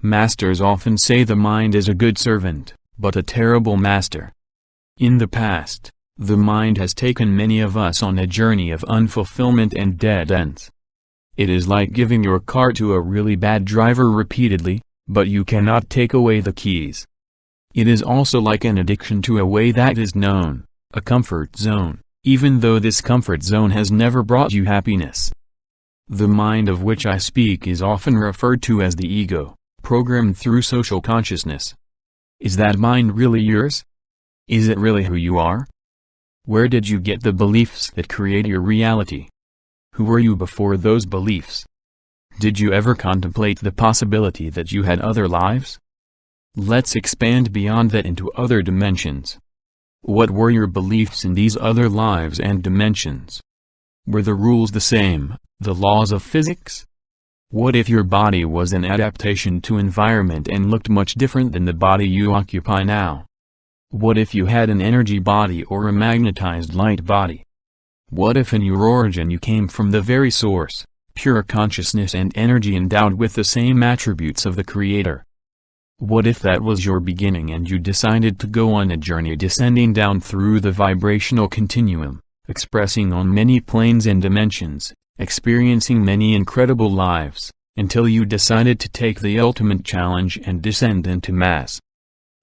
Masters often say the mind is a good servant, but a terrible master. In the past, the mind has taken many of us on a journey of unfulfillment and dead ends. It is like giving your car to a really bad driver repeatedly, but you cannot take away the keys. It is also like an addiction to a way that is known, a comfort zone, even though this comfort zone has never brought you happiness. The mind of which I speak is often referred to as the ego, programmed through social consciousness. Is that mind really yours? Is it really who you are? Where did you get the beliefs that create your reality? Who were you before those beliefs? Did you ever contemplate the possibility that you had other lives? Let's expand beyond that into other dimensions. What were your beliefs in these other lives and dimensions? Were the rules the same, the laws of physics? What if your body was an adaptation to environment and looked much different than the body you occupy now? What if you had an energy body or a magnetized light body? What if in your origin you came from the very source, pure consciousness and energy endowed with the same attributes of the Creator? What if that was your beginning and you decided to go on a journey descending down through the vibrational continuum, expressing on many planes and dimensions, experiencing many incredible lives, until you decided to take the ultimate challenge and descend into mass?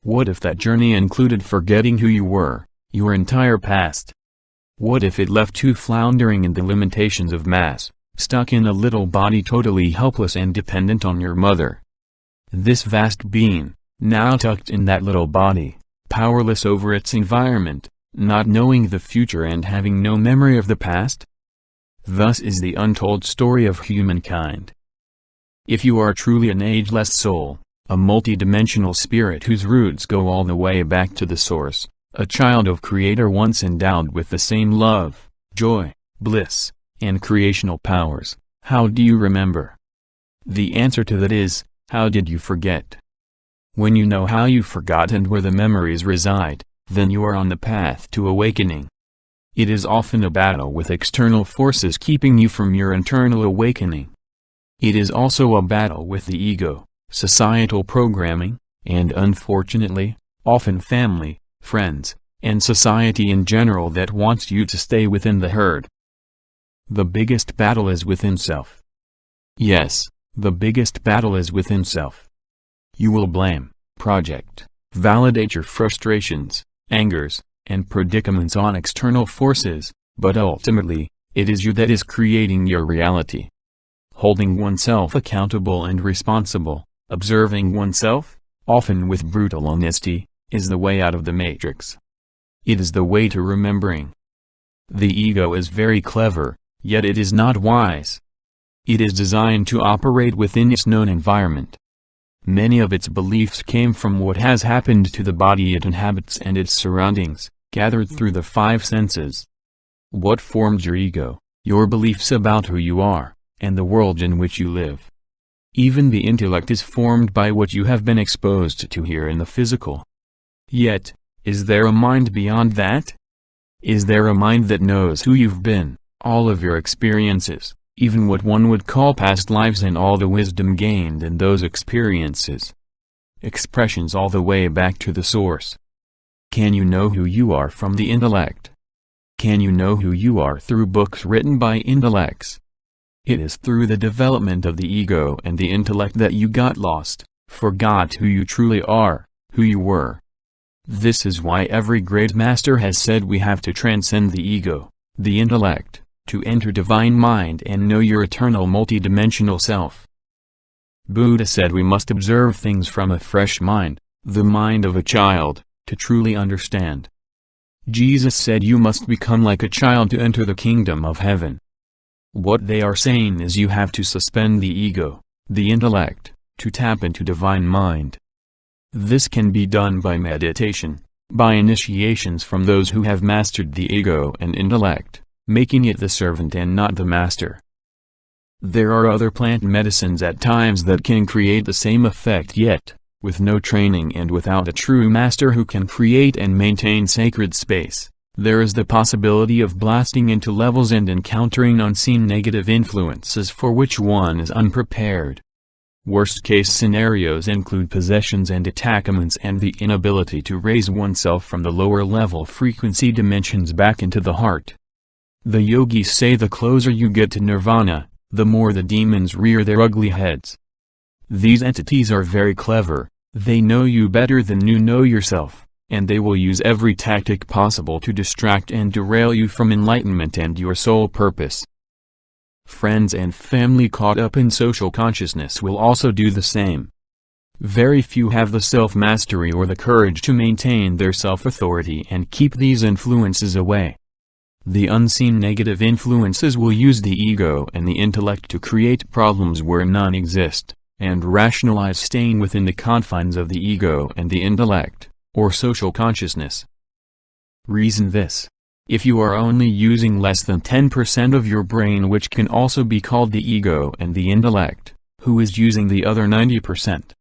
What if that journey included forgetting who you were, your entire past? What if it left you floundering in the limitations of mass, stuck in a little body totally helpless and dependent on your mother? This vast being, now tucked in that little body, powerless over its environment, not knowing the future and having no memory of the past? Thus is the untold story of humankind. If you are truly an ageless soul, a multidimensional spirit whose roots go all the way back to the source, a child of Creator once endowed with the same love, joy, bliss, and creational powers, how do you remember? The answer to that is, how did you forget? When you know how you forgot and where the memories reside, then you are on the path to awakening. It is often a battle with external forces keeping you from your internal awakening. It is also a battle with the ego, societal programming, and unfortunately, often family, friends, and society in general that wants you to stay within the herd. The biggest battle is within self. Yes, the biggest battle is within self. You will blame, project, validate your frustrations, angers, and predicaments on external forces, but ultimately, it is you that is creating your reality. Holding oneself accountable and responsible, observing oneself, often with brutal honesty, is the way out of the matrix. It is the way to remembering. The ego is very clever, yet it is not wise. It is designed to operate within its known environment. Many of its beliefs came from what has happened to the body it inhabits and its surroundings, gathered through the five senses. What formed your ego? Your beliefs about who you are, and the world in which you live. Even the intellect is formed by what you have been exposed to here in the physical. Yet, is there a mind beyond that? Is there a mind that knows who you've been, all of your experiences, even what one would call past lives and all the wisdom gained in those experiences? Expressions all the way back to the source. Can you know who you are from the intellect? Can you know who you are through books written by intellects? It is through the development of the ego and the intellect that you got lost, forgot who you truly are, who you were. This is why every great master has said we have to transcend the ego, the intellect, to enter divine mind and know your eternal multidimensional self. Buddha said we must observe things from a fresh mind, the mind of a child, to truly understand. Jesus said you must become like a child to enter the kingdom of heaven. What they are saying is you have to suspend the ego, the intellect, to tap into divine mind. This can be done by meditation, by initiations from those who have mastered the ego and intellect, making it the servant and not the master. There are other plant medicines at times that can create the same effect, yet, with no training and without a true master who can create and maintain sacred space, there is the possibility of blasting into levels and encountering unseen negative influences for which one is unprepared. Worst-case scenarios include possessions and attachments and the inability to raise oneself from the lower-level frequency dimensions back into the heart. The yogis say the closer you get to nirvana, the more the demons rear their ugly heads. These entities are very clever, they know you better than you know yourself, and they will use every tactic possible to distract and derail you from enlightenment and your sole purpose. Friends and family caught up in social consciousness will also do the same. Very few have the self-mastery or the courage to maintain their self-authority and keep these influences away. The unseen negative influences will use the ego and the intellect to create problems where none exist, and rationalize staying within the confines of the ego and the intellect, or social consciousness. Reason this. If you are only using less than 10% of your brain, which can also be called the ego and the intellect, who is using the other 90%?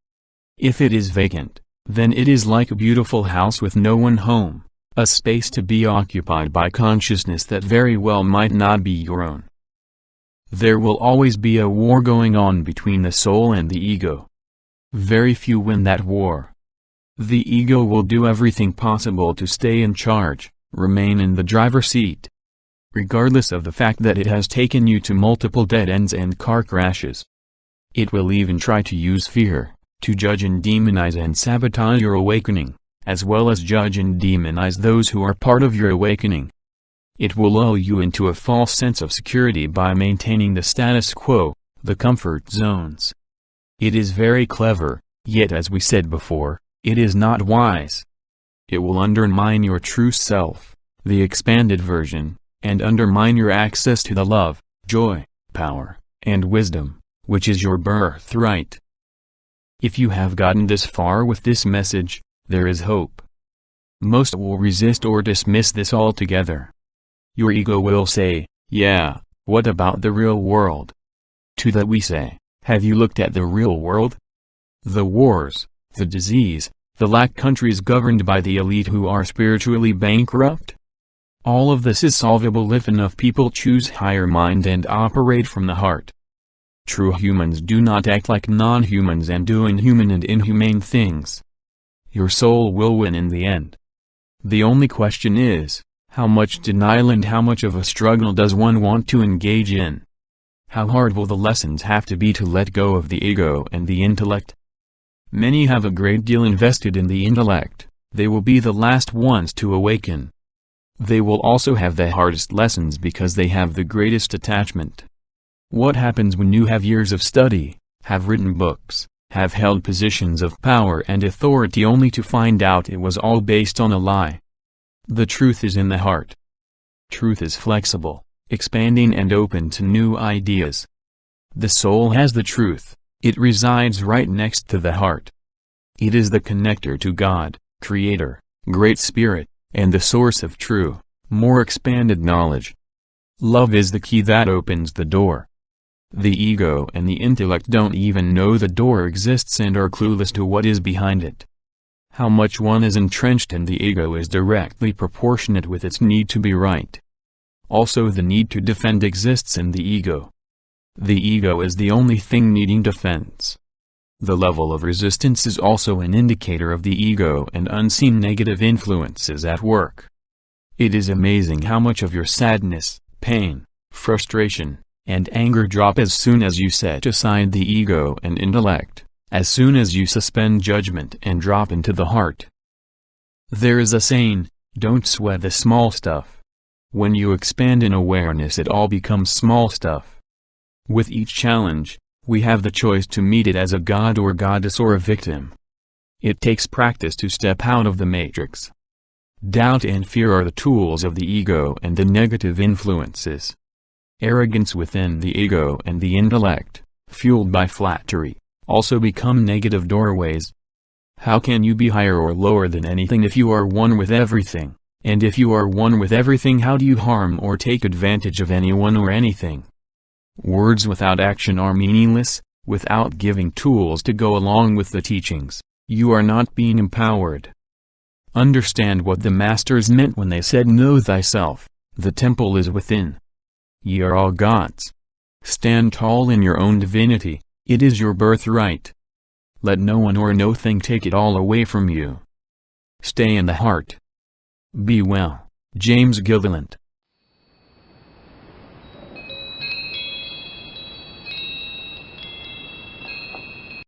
If it is vacant, then it is like a beautiful house with no one home, a space to be occupied by consciousness that very well might not be your own. There will always be a war going on between the soul and the ego. Very few win that war. The ego will do everything possible to stay in charge, remain in the driver's seat. Regardless of the fact that it has taken you to multiple dead ends and car crashes. It will even try to use fear, to judge and demonize and sabotage your awakening, as well as judge and demonize those who are part of your awakening. It will lull you into a false sense of security by maintaining the status quo, the comfort zones. It is very clever, yet as we said before, it is not wise. It will undermine your true self, the expanded version, and undermine your access to the love, joy, power, and wisdom, which is your birthright. If you have gotten this far with this message, there is hope. Most will resist or dismiss this altogether. Your ego will say, yeah, what about the real world? To that we say, have you looked at the real world? The wars, the disease, the lack, countries governed by the elite who are spiritually bankrupt? All of this is solvable if enough people choose higher mind and operate from the heart. True humans do not act like non-humans and do inhuman and inhumane things. Your soul will win in the end. The only question is, how much denial and how much of a struggle does one want to engage in? How hard will the lessons have to be to let go of the ego and the intellect? Many have a great deal invested in the intellect, they will be the last ones to awaken. They will also have the hardest lessons because they have the greatest attachment. What happens when you have years of study, have written books, have held positions of power and authority only to find out it was all based on a lie? The truth is in the heart. Truth is flexible, expanding and open to new ideas. The soul has the truth, it resides right next to the heart. It is the connector to God, Creator, Great Spirit, and the source of true, more expanded knowledge. Love is the key that opens the door. The ego and the intellect don't even know the door exists and are clueless to what is behind it. How much one is entrenched in the ego is directly proportionate with its need to be right. Also, the need to defend exists in the ego. The ego is the only thing needing defense. The level of resistance is also an indicator of the ego and unseen negative influences at work. It is amazing how much of your sadness, pain, frustration, and anger drop as soon as you set aside the ego and intellect, as soon as you suspend judgment and drop into the heart. There is a saying, don't sweat the small stuff. When you expand in awareness, it all becomes small stuff. With each challenge, we have the choice to meet it as a god or goddess or a victim. It takes practice to step out of the matrix. Doubt and fear are the tools of the ego and the negative influences. Arrogance within the ego and the intellect, fueled by flattery, also become negative doorways. How can you be higher or lower than anything if you are one with everything? And if you are one with everything, how do you harm or take advantage of anyone or anything? Words without action are meaningless. Without giving tools to go along with the teachings, you are not being empowered. Understand what the masters meant when they said, know thyself, the temple is within. Ye are all gods. Stand tall in your own divinity, It is your birthright. Let no one or no thing take it all away from you. Stay in the heart. Be well, James Gilliland.